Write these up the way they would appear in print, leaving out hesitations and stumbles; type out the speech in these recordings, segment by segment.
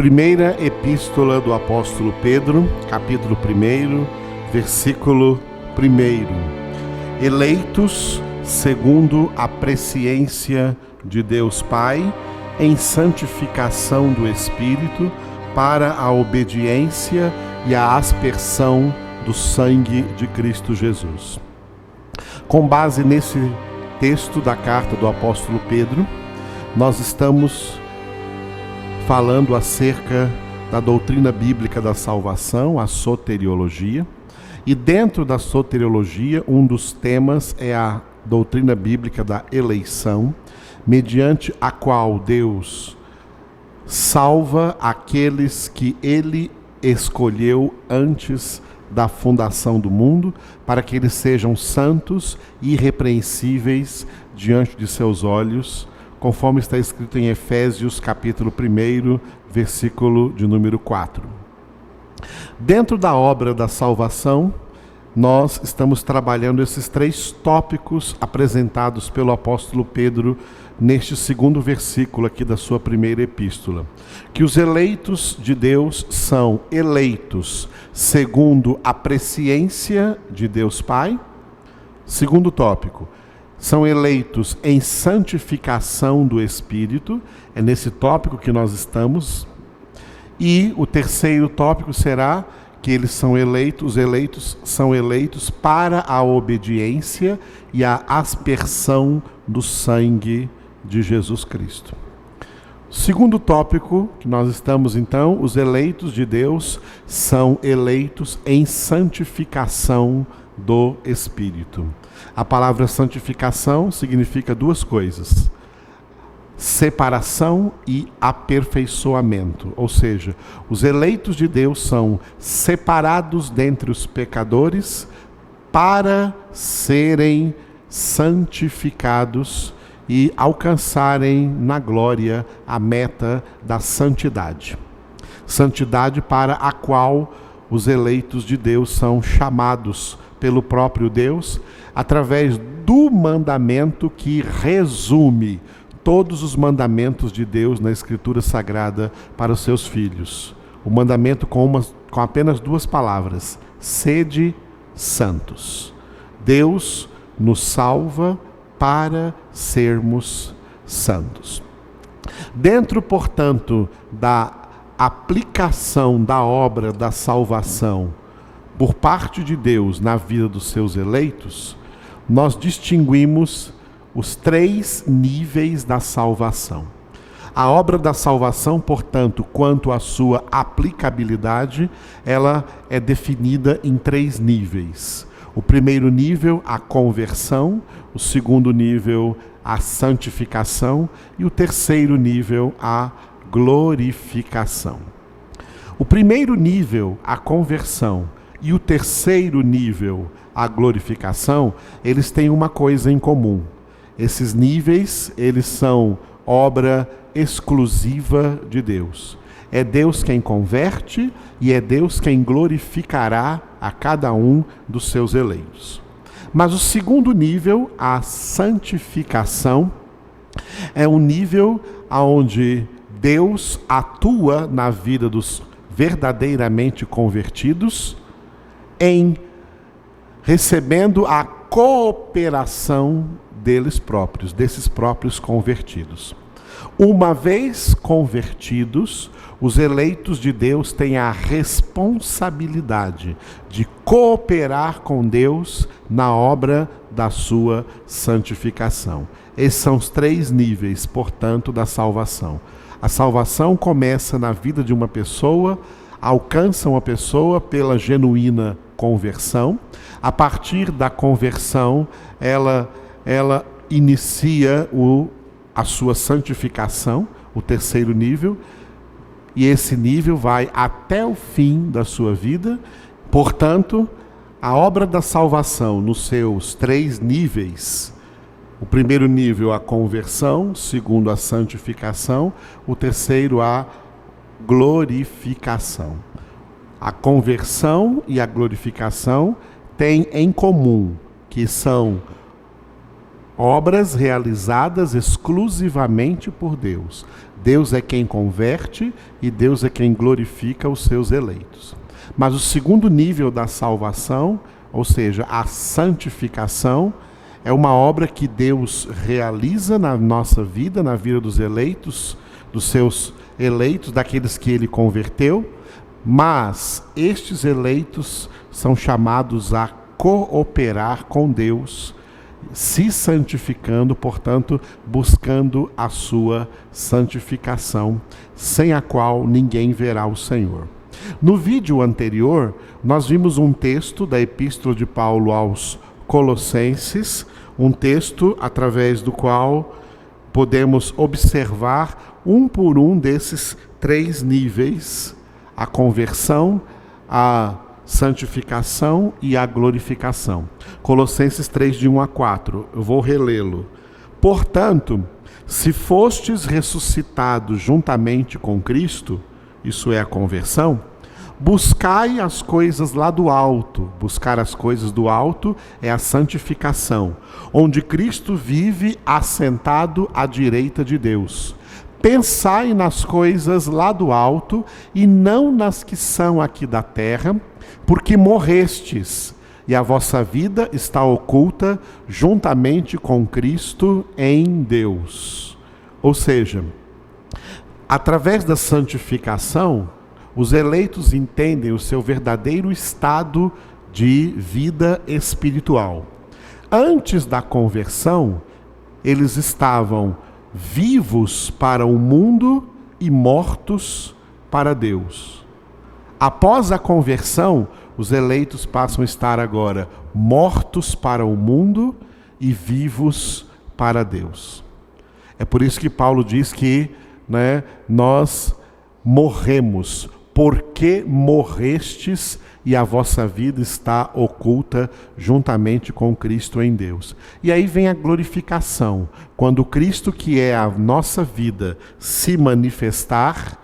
Primeira Epístola do Apóstolo Pedro, capítulo 1, versículo 1. Eleitos segundo a presciência de Deus Pai, em santificação do Espírito, para a obediência e a aspersão do sangue de Cristo Jesus. Com base nesse texto da carta do apóstolo Pedro, nós estamos falando acerca da doutrina bíblica da salvação, a soteriologia, e dentro da soteriologia, um dos temas é a doutrina bíblica da eleição, mediante a qual Deus salva aqueles que Ele escolheu antes da fundação do mundo, para que eles sejam santos e irrepreensíveis diante de seus olhos, conforme está escrito em Efésios capítulo 1, versículo de número 4. Dentro da obra da salvação, nós estamos trabalhando esses 3 tópicos apresentados pelo apóstolo Pedro neste segundo versículo aqui da sua primeira epístola. Que os eleitos de Deus são eleitos segundo a presciência de Deus Pai. Segundo tópico, são eleitos em santificação do Espírito. É nesse tópico que nós estamos. E o terceiro tópico será que eles são eleitos, os eleitos são eleitos para a obediência e a aspersão do sangue de Jesus Cristo. Segundo tópico que nós estamos então, os eleitos de Deus são eleitos em santificação do Espírito. A palavra santificação significa 2 coisas: separação e aperfeiçoamento. Ou seja, os eleitos de Deus são separados dentre os pecadores para serem santificados e alcançarem na glória a meta da santidade. Santidade para a qual os eleitos de Deus são chamados pelo próprio Deus, através do mandamento que resume todos os mandamentos de Deus na Escritura Sagrada para os seus filhos. O mandamento com apenas 2 palavras: sede santos. Deus nos salva para sermos santos. Dentro, portanto, da aplicação da obra da salvação por parte de Deus na vida dos seus eleitos, nós distinguimos os 3 níveis da salvação. A obra da salvação, portanto, quanto à sua aplicabilidade, ela é definida em 3 níveis. O primeiro nível, a conversão; o segundo nível, a santificação; e o terceiro nível, a glorificação. O primeiro nível, a conversão, e o terceiro nível, a glorificação, eles têm uma coisa em comum. Esses níveis, eles são obra exclusiva de Deus. É Deus quem converte e é Deus quem glorificará a cada um dos seus eleitos. Mas o segundo nível, a santificação, é um nível onde Deus atua na vida dos verdadeiramente convertidos, em recebendo a cooperação deles próprios, desses próprios convertidos. Uma vez convertidos, os eleitos de Deus têm a responsabilidade de cooperar com Deus na obra da sua santificação. Esses são os 3 níveis, portanto, da salvação. A salvação começa na vida de uma pessoa, alcança uma pessoa pela genuína conversão. A partir da conversão, ela inicia a sua santificação, o terceiro nível, e esse nível vai até o fim da sua vida. Portanto, a obra da salvação nos seus 3 níveis: o primeiro nível, a conversão; o segundo, a santificação; o terceiro, a glorificação. A conversão e a glorificação têm em comum que são obras realizadas exclusivamente por Deus. Deus é quem converte e Deus é quem glorifica os seus eleitos. Mas o segundo nível da salvação, ou seja, a santificação, é uma obra que Deus realiza na nossa vida, na vida dos eleitos, dos seus eleitos, daqueles que Ele converteu, mas estes eleitos são chamados a cooperar com Deus, se santificando, portanto, buscando a sua santificação, sem a qual ninguém verá o Senhor. No vídeo anterior, nós vimos um texto da Epístola de Paulo aos Colossenses, um texto através do qual podemos observar um por um desses 3 níveis: a conversão, a santificação e a glorificação. Colossenses 3, de 1 a 4. Eu vou relê-lo. Portanto, se fostes ressuscitados juntamente com Cristo, isso é a conversão, buscai as coisas lá do alto. Buscar as coisas do alto é a santificação, onde Cristo vive assentado à direita de Deus. Pensai nas coisas lá do alto e não nas que são aqui da terra, porque morrestes, e a vossa vida está oculta juntamente com Cristo em Deus. Ou seja, através da santificação, os eleitos entendem o seu verdadeiro estado de vida espiritual. Antes da conversão, eles estavam vivos para o mundo e mortos para Deus. Após a conversão, os eleitos passam a estar agora mortos para o mundo e vivos para Deus. É por isso que Paulo diz que nós morremos, porque morrestes e a vossa vida está oculta juntamente com Cristo em Deus. E aí vem a glorificação, quando Cristo, que é a nossa vida, se manifestar,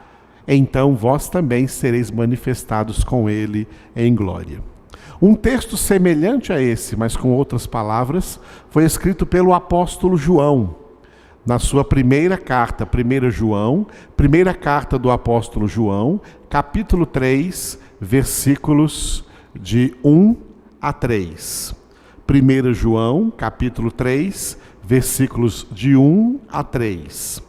então vós também sereis manifestados com Ele em glória. Um texto semelhante a esse, mas com outras palavras, foi escrito pelo apóstolo João, na sua primeira carta, 1 João, primeira carta do apóstolo João, capítulo 3, versículos de 1 a 3. 1 João, capítulo 3, versículos de 1 a 3.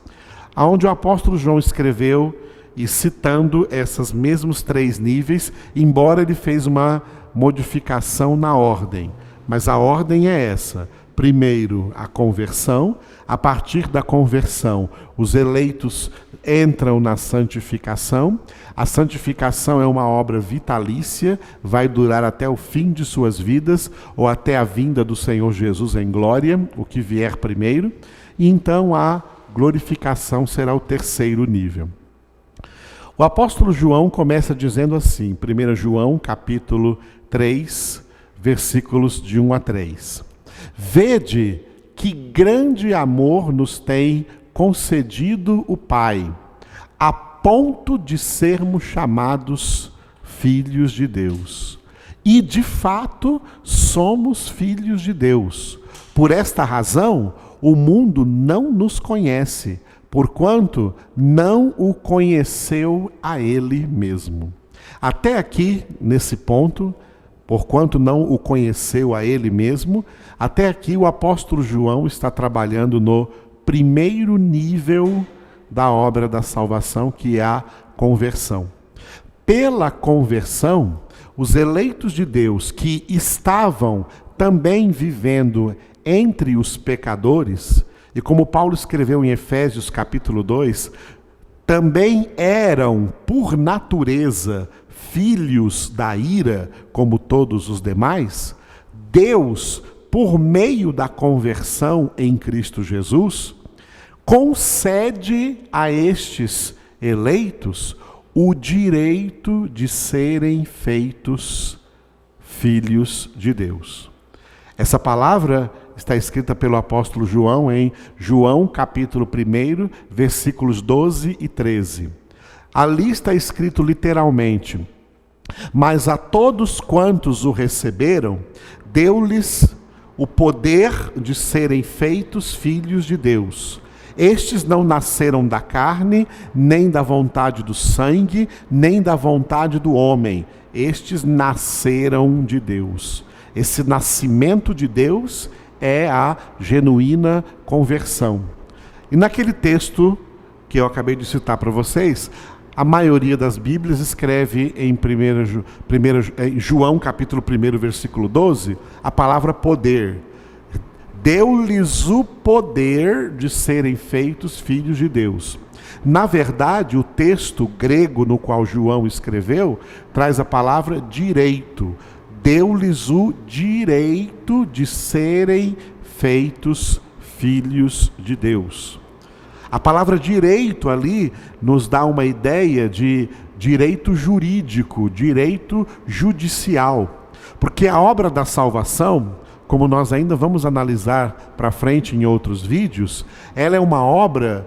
Onde o apóstolo João escreveu, e citando esses mesmos 3 níveis, embora ele fez uma modificação na ordem. Mas a ordem é essa: primeiro, a conversão. A partir da conversão, os eleitos entram na santificação. A santificação é uma obra vitalícia, vai durar até o fim de suas vidas, ou até a vinda do Senhor Jesus em glória, o que vier primeiro. E então a glorificação será o terceiro nível. O apóstolo João começa dizendo assim, 1 João, capítulo 3, versículos de 1 a 3. Vede que grande amor nos tem concedido o Pai, a ponto de sermos chamados filhos de Deus. E, de fato, somos filhos de Deus. Por esta razão, o mundo não nos conhece, porquanto não o conheceu a Ele mesmo. Até aqui, nesse ponto, porquanto não o conheceu a Ele mesmo, até aqui o apóstolo João está trabalhando no primeiro nível da obra da salvação, que é a conversão. Pela conversão, os eleitos de Deus que estavam também vivendo entre os pecadores, e como Paulo escreveu em Efésios capítulo 2, também eram, por natureza, filhos da ira, como todos os demais. Deus, por meio da conversão em Cristo Jesus, concede a estes eleitos o direito de serem feitos filhos de Deus. Essa palavra está escrita pelo apóstolo João em João, capítulo 1, versículos 12 e 13. Ali está escrito literalmente: mas a todos quantos o receberam, deu-lhes o poder de serem feitos filhos de Deus. Estes não nasceram da carne, nem da vontade do sangue, nem da vontade do homem. Estes nasceram de Deus. Esse nascimento de Deus é a genuína conversão. E naquele texto que eu acabei de citar para vocês, a maioria das Bíblias escreve em João capítulo 1, versículo 12, a palavra poder. Deu-lhes o poder de serem feitos filhos de Deus. Na verdade, o texto grego no qual João escreveu traz a palavra direito. Deu-lhes o direito de serem feitos filhos de Deus. A palavra direito ali nos dá uma ideia de direito jurídico, direito judicial. Porque a obra da salvação, como nós ainda vamos analisar para frente em outros vídeos, ela é uma obra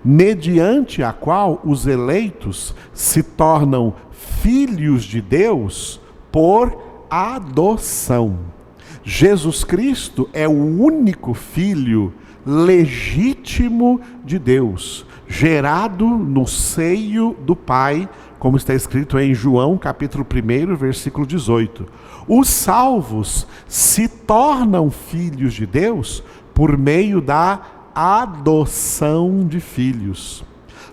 mediante a qual os eleitos se tornam filhos de Deus por adoção. Jesus Cristo é o único filho legítimo de Deus, gerado no seio do Pai, como está escrito em João capítulo 1, versículo 18. Os salvos se tornam filhos de Deus por meio da adoção de filhos.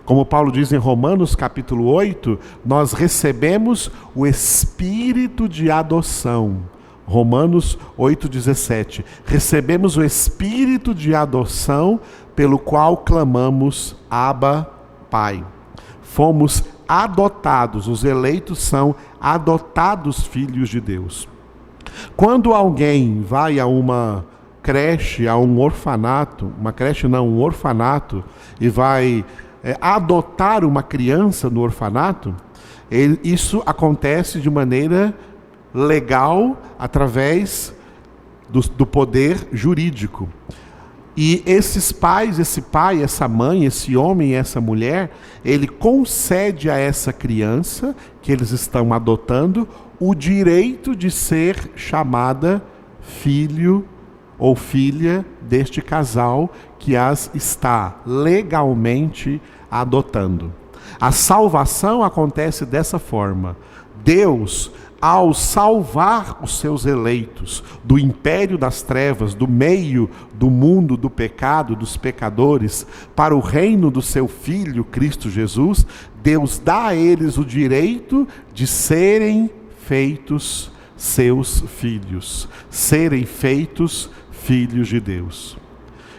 Como Paulo diz em Romanos capítulo 8, nós recebemos o espírito de adoção. Romanos 8,17. Recebemos o espírito de adoção pelo qual clamamos Abba, Pai. Fomos adotados, os eleitos são adotados filhos de Deus. Quando alguém vai a uma creche, a um orfanato, um orfanato, e vai adotar uma criança no orfanato, isso acontece de maneira legal através do poder jurídico. E esses pais, esse pai, essa mãe, esse homem e essa mulher, ele concede a essa criança que eles estão adotando o direito de ser chamada filho ou filha deste casal que as está legalmente adotando. A salvação acontece dessa forma. Deus, ao salvar os seus eleitos do império das trevas, do meio do mundo do pecado, dos pecadores, para o reino do seu Filho, Cristo Jesus, Deus dá a eles o direito de serem feitos seus filhos, serem feitos filhos de Deus.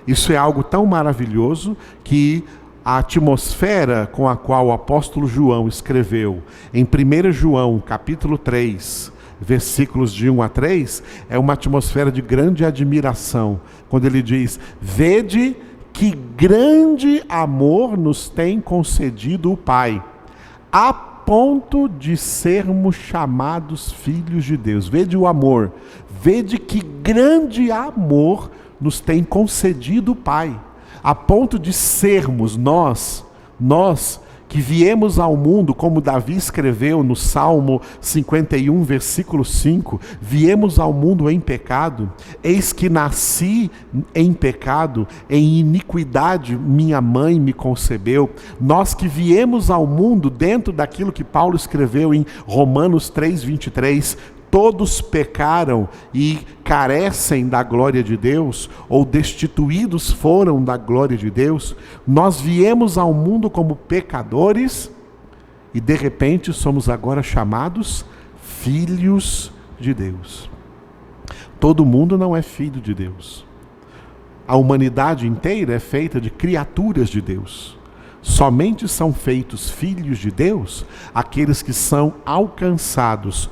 Isso é algo tão maravilhoso que a atmosfera com a qual o apóstolo João escreveu em 1 João, capítulo 3, versículos de 1 a 3, é uma atmosfera de grande admiração, quando ele diz: vede que grande amor nos tem concedido o Pai, a ponto de sermos chamados filhos de Deus. Vede o amor, vede que grande amor nos tem concedido o Pai, a ponto de sermos nós que viemos ao mundo, como Davi escreveu no Salmo 51, versículo 5, viemos ao mundo em pecado, eis que nasci em pecado, em iniquidade minha mãe me concebeu. Nós que viemos ao mundo dentro daquilo que Paulo escreveu em Romanos 3, 23, todos pecaram e carecem da glória de Deus, ou destituídos foram da glória de Deus. Nós viemos ao mundo como pecadores e de repente somos agora chamados filhos de Deus. Todo mundo não é filho de Deus. A humanidade inteira é feita de criaturas de Deus. Somente são feitos filhos de Deus aqueles que são alcançados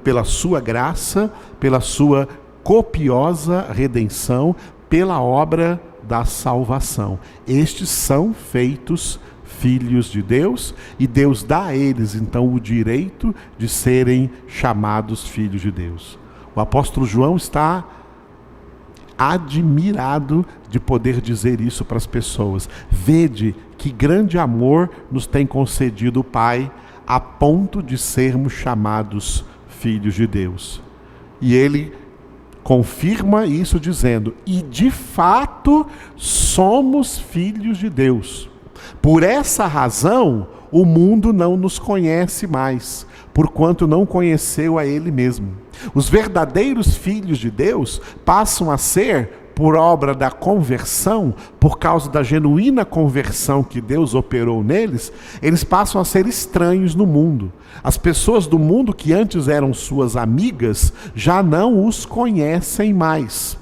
pela sua graça, pela sua copiosa redenção, pela obra da salvação. Estes são feitos filhos de Deus e Deus dá a eles então o direito de serem chamados filhos de Deus. O apóstolo João está admirado de poder dizer isso para as pessoas. Vede que grande amor nos tem concedido o Pai, a ponto de sermos chamados filhos de Deus. E ele confirma isso dizendo: e de fato somos filhos de Deus. Por essa razão, o mundo não nos conhece mais, porquanto não conheceu a Ele mesmo. Os verdadeiros filhos de Deus passam a ser, por obra da conversão, por causa da genuína conversão que Deus operou neles, eles passam a ser estranhos no mundo. As pessoas do mundo que antes eram suas amigas, já não os conhecem mais.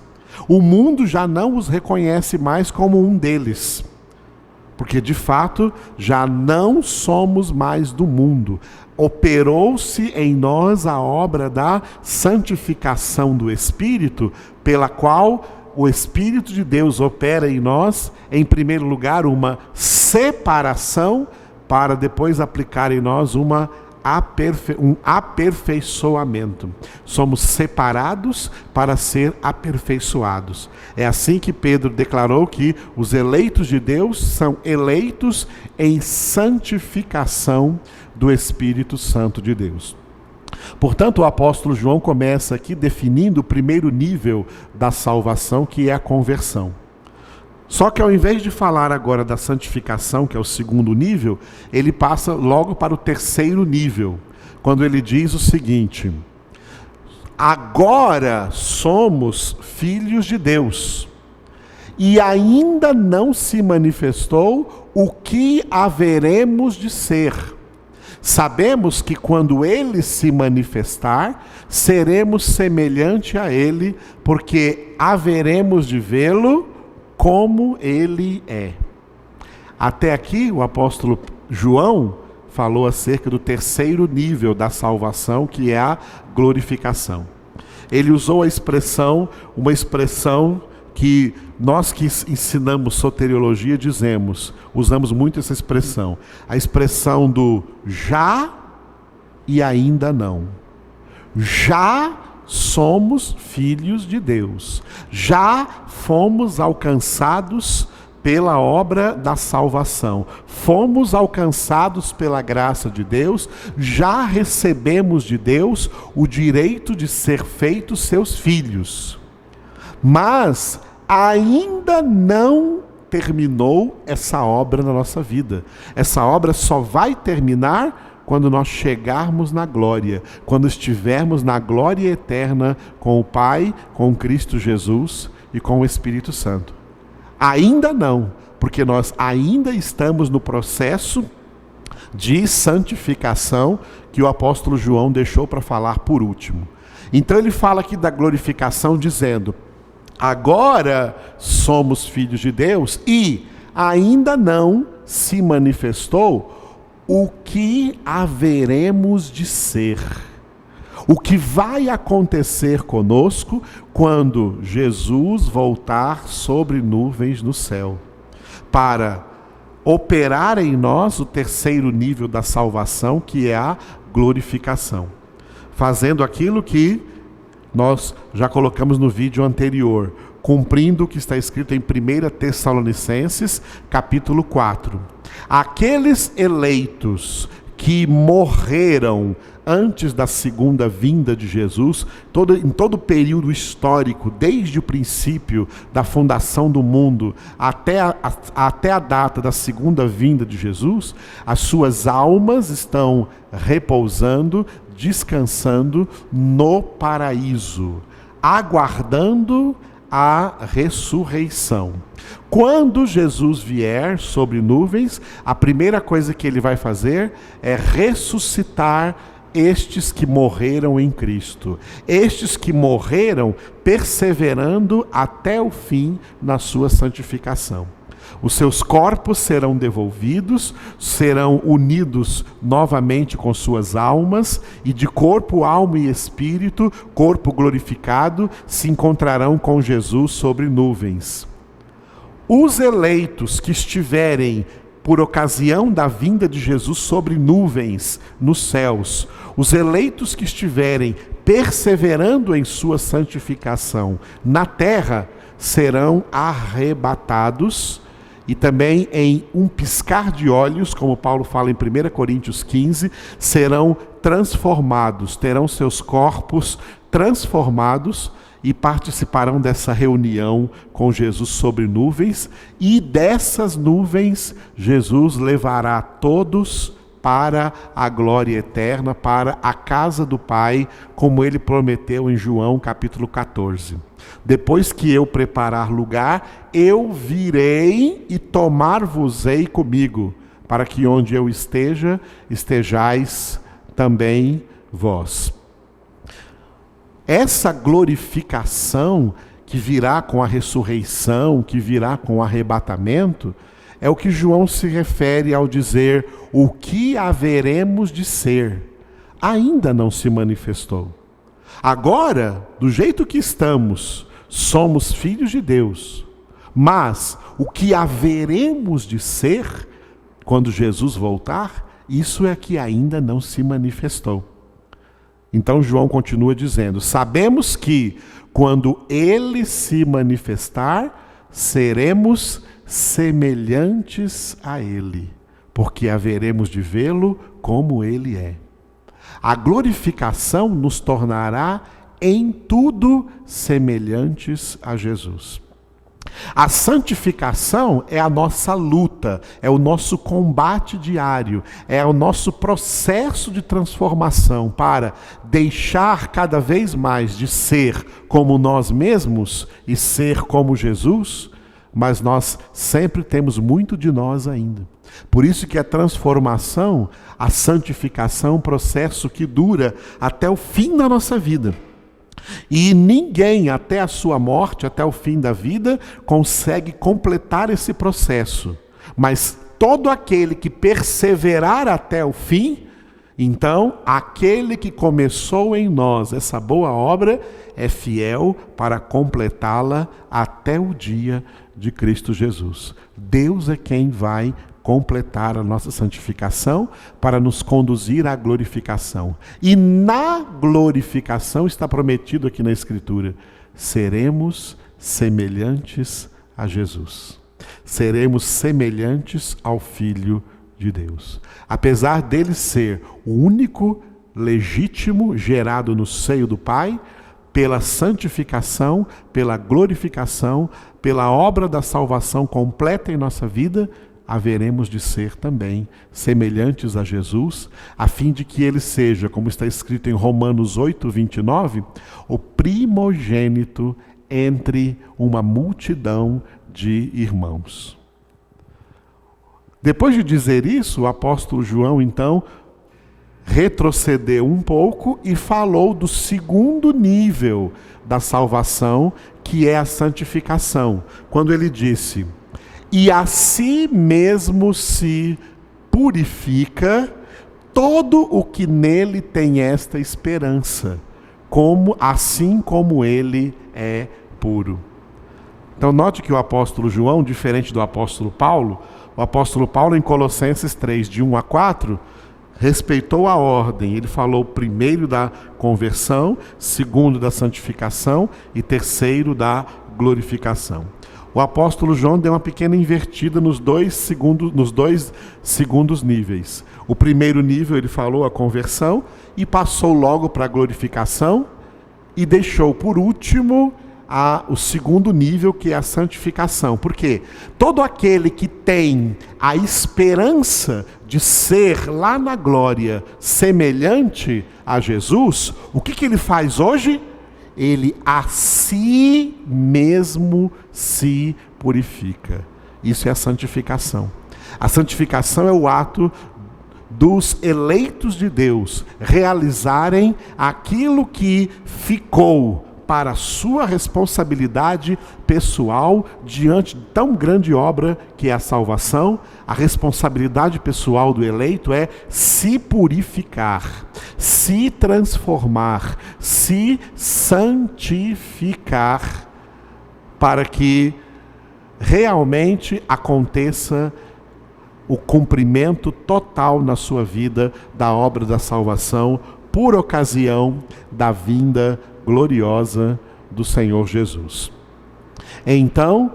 O mundo já não os reconhece mais como um deles. Porque, de fato, já não somos mais do mundo. Operou-se em nós a obra da santificação do Espírito, pela qual o Espírito de Deus opera em nós, em primeiro lugar, uma separação, para depois aplicar em nós um aperfeiçoamento. Somos separados para ser aperfeiçoados. É assim que Pedro declarou que os eleitos de Deus são eleitos em santificação do Espírito Santo de Deus. Portanto, o apóstolo João começa aqui definindo o primeiro nível da salvação, que é a conversão. Só que ao invés de falar agora da santificação, que é o segundo nível, ele passa logo para o terceiro nível, quando ele diz o seguinte: agora somos filhos de Deus, e ainda não se manifestou o que haveremos de ser. Sabemos que quando Ele se manifestar, seremos semelhante a Ele, porque haveremos de vê-lo como Ele é. Até aqui, o apóstolo João falou acerca do terceiro nível da salvação, que é a glorificação. Ele usou uma expressão que nós que ensinamos soteriologia usamos muito essa expressão. A expressão do já e ainda não. Já somos filhos de Deus. Já fomos alcançados pela obra da salvação. Fomos alcançados pela graça de Deus. Já recebemos de Deus o direito de ser feitos seus filhos. Mas ainda não terminou essa obra na nossa vida. Essa obra só vai terminar quando nós chegarmos na glória, quando estivermos na glória eterna com o Pai, com Cristo Jesus e com o Espírito Santo. Ainda não, porque nós ainda estamos no processo de santificação que o apóstolo João deixou para falar por último. Então ele fala aqui da glorificação dizendo: agora somos filhos de Deus e ainda não se manifestou o que haveremos de ser. O que vai acontecer conosco quando Jesus voltar sobre nuvens no céu, para operar em nós o terceiro nível da salvação, que é a glorificação. Fazendo aquilo que nós já colocamos no vídeo anterior, cumprindo o que está escrito em 1 Tessalonicenses, capítulo 4. Aqueles eleitos que morreram antes da segunda vinda de Jesus, em todo o período histórico, desde o princípio da fundação do mundo até a data da segunda vinda de Jesus, as suas almas estão repousando, descansando no paraíso, aguardando a ressurreição. Quando Jesus vier sobre nuvens, a primeira coisa que ele vai fazer é ressuscitar estes que morreram em Cristo. Estes que morreram perseverando até o fim na sua santificação. Os seus corpos serão devolvidos, serão unidos novamente com suas almas, e de corpo, alma e espírito, corpo glorificado, se encontrarão com Jesus sobre nuvens. Os eleitos que estiverem, por ocasião da vinda de Jesus sobre nuvens nos céus, os eleitos que estiverem perseverando em sua santificação na terra, serão arrebatados, e também em um piscar de olhos, como Paulo fala em 1 Coríntios 15, serão transformados, terão seus corpos transformados e participarão dessa reunião com Jesus sobre nuvens, e dessas nuvens Jesus levará todos para a glória eterna, para a casa do Pai, como ele prometeu em João capítulo 14. Depois que eu preparar lugar, eu virei e tomar-vos-ei comigo, para que onde eu esteja, estejais também vós. Essa glorificação que virá com a ressurreição, que virá com o arrebatamento, é o que João se refere ao dizer: o que haveremos de ser ainda não se manifestou. Agora, do jeito que estamos, somos filhos de Deus, mas o que haveremos de ser quando Jesus voltar, isso é que ainda não se manifestou. Então João continua dizendo: sabemos que quando ele se manifestar, seremos semelhantes a ele, porque haveremos de vê-lo como ele é. A glorificação nos tornará em tudo semelhantes a Jesus. A santificação é a nossa luta, é o nosso combate diário, é o nosso processo de transformação para deixar cada vez mais de ser como nós mesmos e ser como Jesus, mas nós sempre temos muito de nós ainda. Por isso que a transformação, a santificação é um processo que dura até o fim da nossa vida. E ninguém, até a sua morte, até o fim da vida, consegue completar esse processo. Mas todo aquele que perseverar até o fim, então aquele que começou em nós essa boa obra é fiel para completá-la até o dia de Cristo Jesus. Deus é quem vai completar a nossa santificação para nos conduzir à glorificação. E na glorificação está prometido aqui na Escritura: seremos semelhantes a Jesus. Seremos semelhantes ao Filho de Deus. Apesar dele ser o único legítimo gerado no seio do Pai, pela santificação, pela glorificação, pela obra da salvação completa em nossa vida, haveremos de ser também semelhantes a Jesus, a fim de que ele seja, como está escrito em Romanos 8:29, o primogênito entre uma multidão de irmãos. Depois de dizer isso, o apóstolo João, então, retrocedeu um pouco e falou do segundo nível da salvação, que é a santificação, quando ele disse: e a si mesmo se purifica todo o que nele tem esta esperança, assim como ele é puro. Então note que o apóstolo João, diferente do apóstolo Paulo, o apóstolo Paulo em Colossenses 3, de 1 a 4, respeitou a ordem. Ele falou primeiro da conversão, segundo da santificação e terceiro da glorificação. O apóstolo João deu uma pequena invertida nos dois segundos níveis. O primeiro nível ele falou a conversão e passou logo para a glorificação e deixou por último o segundo nível, que é a santificação. Por quê? Todo aquele que tem a esperança de ser lá na glória semelhante a Jesus, o que ele faz hoje? Ele a si mesmo se purifica. Isso é a santificação. A santificação é o ato dos eleitos de Deus realizarem aquilo que ficou para a sua responsabilidade pessoal diante de tão grande obra que é a salvação. A responsabilidade pessoal do eleito é se purificar, se transformar, se santificar, para que realmente aconteça o cumprimento total na sua vida da obra da salvação, por ocasião da vinda gloriosa do Senhor Jesus. Então,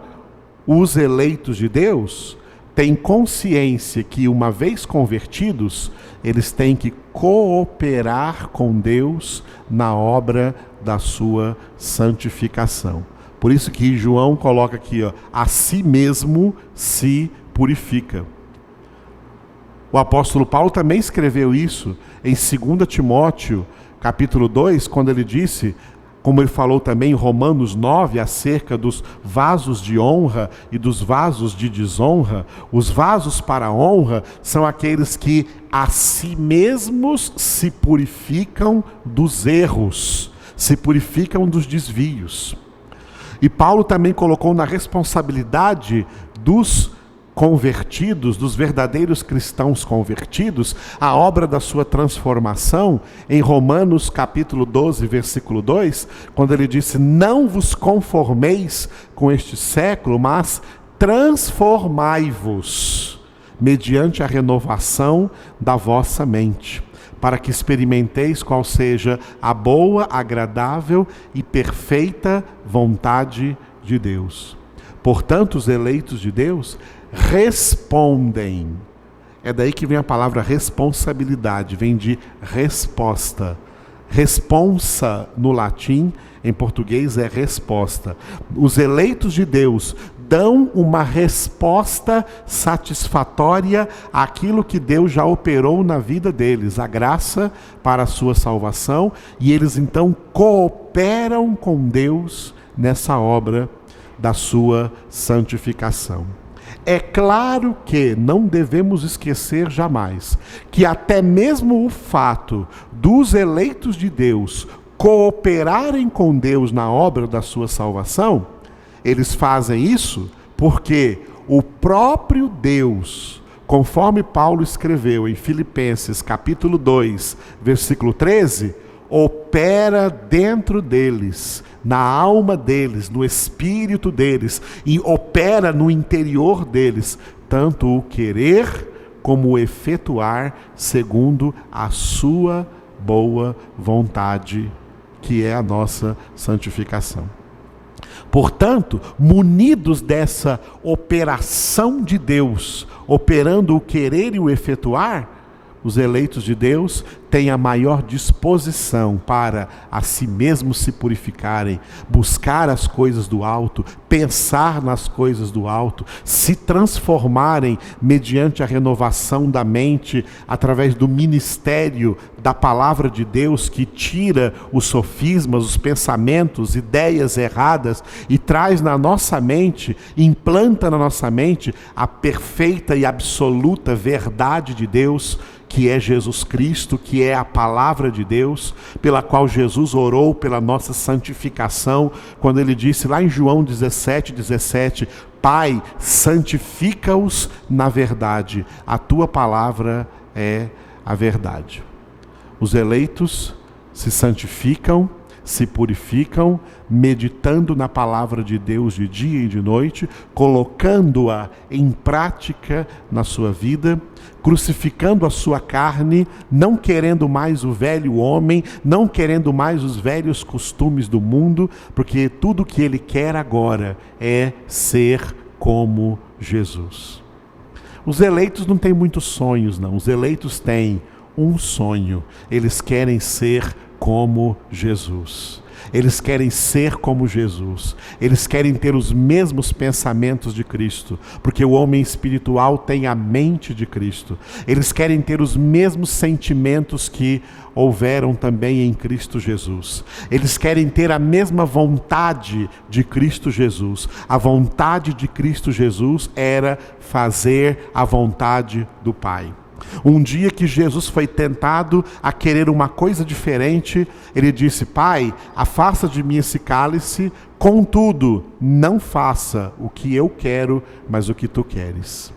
os eleitos de Deus têm consciência que, uma vez convertidos, eles têm que cooperar com Deus na obra da sua santificação. Por isso que João coloca aqui, a si mesmo se purifica. O apóstolo Paulo também escreveu isso em 2 Timóteo, capítulo 2, quando ele disse, como ele falou também em Romanos 9, acerca dos vasos de honra e dos vasos de desonra. Os vasos para a honra são aqueles que a si mesmos se purificam dos erros, se purificam dos desvios. E Paulo também colocou na responsabilidade dos convertidos, dos verdadeiros cristãos convertidos, a obra da sua transformação, em Romanos capítulo 12, versículo 2, quando ele disse, não vos conformeis com este século, mas transformai-vos, mediante a renovação da vossa mente, para que experimenteis qual seja a boa, agradável e perfeita vontade de Deus. Portanto, os eleitos de Deus respondem. É daí que vem a palavra responsabilidade, vem de resposta. Responsa no latim, em português é resposta. Os eleitos de Deus dão uma resposta satisfatória àquilo que Deus já operou na vida deles, a graça para a sua salvação, e eles então cooperam com Deus nessa obra da sua santificação. É claro que não devemos esquecer jamais que até mesmo o fato dos eleitos de Deus cooperarem com Deus na obra da sua salvação, eles fazem isso porque o próprio Deus, conforme Paulo escreveu em Filipenses capítulo 2, versículo 13, opera dentro deles, na alma deles, no espírito deles, e opera no interior deles, tanto o querer como o efetuar segundo a sua boa vontade, que é a nossa santificação. Portanto, munidos dessa operação de Deus, operando o querer e o efetuar, os eleitos de Deus têm a maior disposição para a si mesmos se purificarem, buscar as coisas do alto, pensar nas coisas do alto, se transformarem mediante a renovação da mente, através do ministério da palavra de Deus, que tira os sofismas, os pensamentos, ideias erradas e traz na nossa mente, implanta na nossa mente a perfeita e absoluta verdade de Deus, que é Jesus Cristo, que é a palavra de Deus, pela qual Jesus orou pela nossa santificação, quando ele disse lá em João 17:17, Pai, santifica-os na verdade, a tua palavra é a verdade. Os eleitos se santificam, se purificam, meditando na palavra de Deus de dia e de noite, colocando-a em prática na sua vida, crucificando a sua carne, não querendo mais o velho homem, não querendo mais os velhos costumes do mundo, porque tudo que ele quer agora é ser como Jesus. Os eleitos não têm muitos sonhos, não. Os eleitos têm um sonho. Eles querem ser como Jesus. Eles querem ser como Jesus. Eles querem ter os mesmos pensamentos de Cristo, porque o homem espiritual tem a mente de Cristo. Eles querem ter os mesmos sentimentos que houveram também em Cristo Jesus. Eles querem ter a mesma vontade de Cristo Jesus. A vontade de Cristo Jesus era fazer a vontade do Pai. Um dia que Jesus foi tentado a querer uma coisa diferente, ele disse: Pai, afasta de mim esse cálice, contudo, não faça o que eu quero, mas o que tu queres.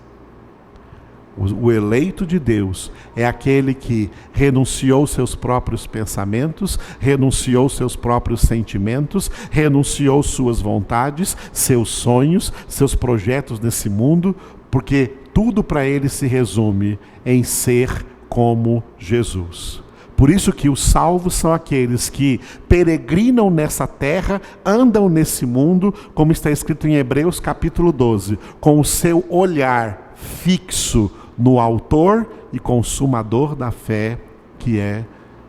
O eleito de Deus é aquele que renunciou seus próprios pensamentos, renunciou seus próprios sentimentos, renunciou suas vontades, seus sonhos, seus projetos nesse mundo, porque tudo para ele se resume em ser como Jesus. Por isso que os salvos são aqueles que peregrinam nessa terra, andam nesse mundo, como está escrito em Hebreus capítulo 12, com o seu olhar fixo no autor e consumador da fé, que é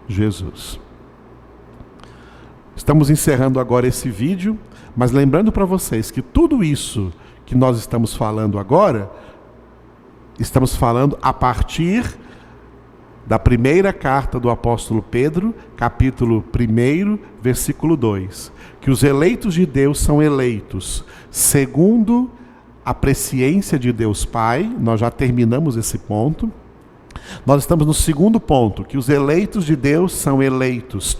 Jesus. Estamos encerrando agora esse vídeo, mas lembrando para vocês que tudo isso que nós estamos falando agora, estamos falando a partir da primeira carta do apóstolo Pedro, capítulo 1, versículo 2, que os eleitos de Deus são eleitos segundo a presciência de Deus Pai. Nós já terminamos esse ponto. Nós estamos no segundo ponto, que os eleitos de Deus são eleitos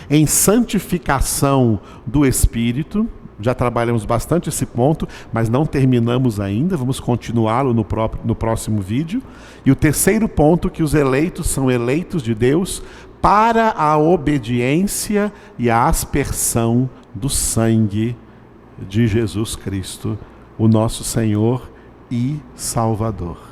em santificação do Espírito. Já trabalhamos bastante esse ponto, mas não terminamos ainda, vamos continuá-lo no próximo vídeo. E o terceiro ponto, que os eleitos são eleitos de Deus para a obediência e a aspersão do sangue de Jesus Cristo, o nosso Senhor e Salvador.